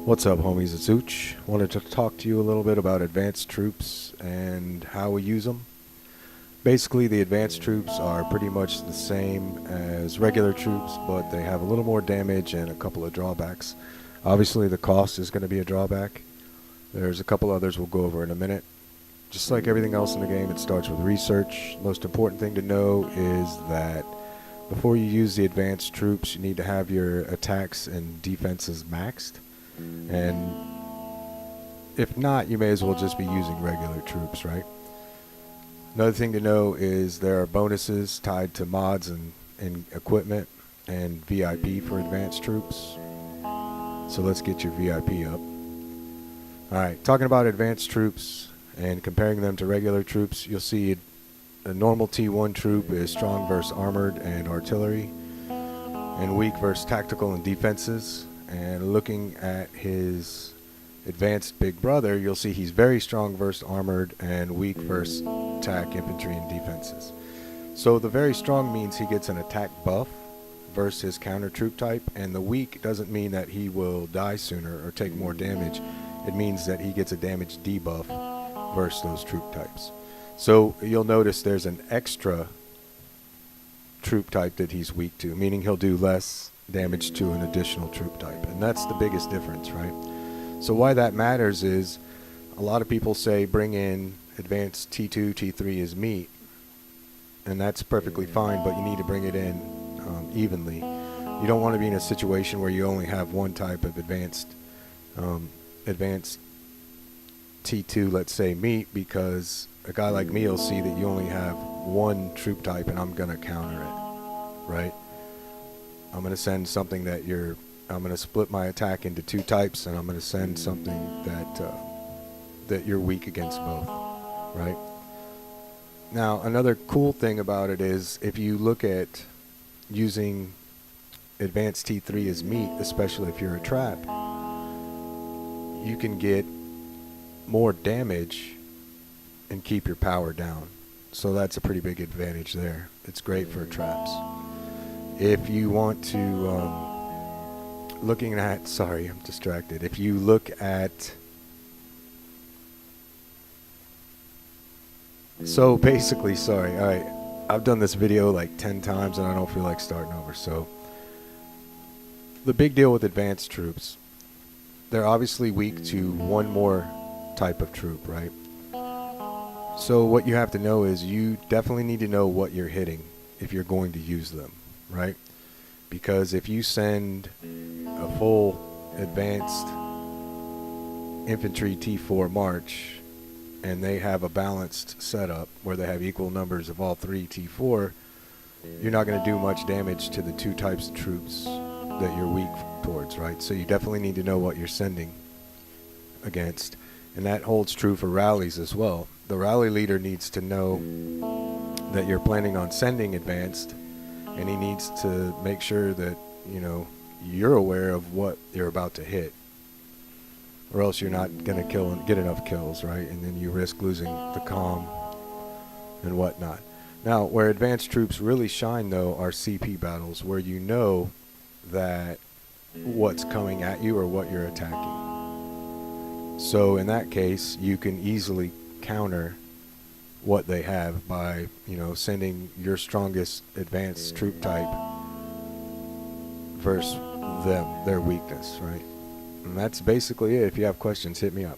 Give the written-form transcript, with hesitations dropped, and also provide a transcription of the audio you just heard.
What's up, homies? It's Ooch. Wanted to talk to you a little bit about advanced troops and how we use them. Basically, the advanced troops are pretty much the same as regular troops, but they have a little more damage and a couple of drawbacks. Obviously, the cost is going to be a drawback. There's a couple others we'll go over in a minute. Just like everything else in the game, it starts with research. Most important thing to know is that before you use the advanced troops, you need to have your attacks and defenses maxed. And if not, you may as well just be using regular troops, right? Another thing to know is there are bonuses tied to mods and equipment and VIP for advanced troops. So let's get your VIP up. Alright, talking about advanced troops and comparing them to regular troops, you'll see a normal T1 troop is strong versus armored and artillery, and weak versus tactical and defenses. And looking at his advanced big brother, you'll see he's very strong versus armored and weak versus attack, infantry, and defenses. So the very strong means he gets an attack buff versus his counter troop type, and the weak doesn't mean that he will die sooner or take more damage. It means that he gets a damage debuff versus those troop types. So you'll notice there's an extra troop type that he's weak to, meaning he'll do less damage to an additional troop type, and that's the biggest difference, right? So why that matters is a lot of people say bring in advanced T2, T3 as meat, and that's perfectly fine, but you need to bring it in evenly. You don't want to be in a situation where you only have one type of advanced T2, let's say meat, because a guy like me will see that you only have one troop type and I'm going to counter it, right? I'm going to send something that I'm going to split my attack into two types, and I'm going to send something that you're weak against both, right? Now, another cool thing about it is if you look at using advanced T3 as meat, especially if you're a trap, you can get more damage and keep your power down. So that's a pretty big advantage there. It's great for traps. If you want to, sorry, I'm distracted. If you look at, so basically, sorry, alright, I've done this video like 10 times and I don't feel like starting over. So the big deal with advanced troops, they're obviously weak to one more type of troop, right? So what you have to know is you definitely need to know what you're hitting if you're going to use them, right? Because if you send a full advanced infantry T4 march and they have a balanced setup where they have equal numbers of all three T4, you're not going to do much damage to the two types of troops that you're weak towards, right? So you definitely need to know what you're sending against, and that holds true for rallies as well. The rally leader needs to know that you're planning on sending advanced, and he needs to make sure that, you know, you're aware of what you're about to hit, or else you're not going to get enough kills, right? And then you risk losing the comm and whatnot. Now, where advanced troops really shine, though, are CP battles, where you know that what's coming at you or what you're attacking. So in that case, you can easily counter what they have by, you know, sending your strongest advanced troop type versus their weakness, right? And that's basically it. If you have questions, hit me up.